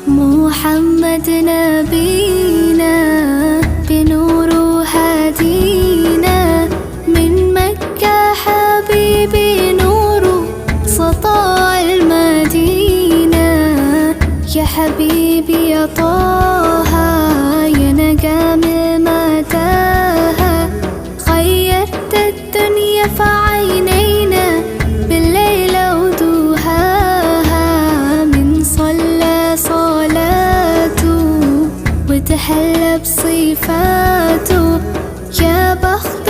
محمد نبينا بنور هدينا من مكة حبيبي نور سطاع المدينة. يا حبيبي يا طه يا نجم متاهة، خيرت الدنيا في عينينا بالليل ودوهاها. من صلى صلاته وتحلى بصفاته يا بخت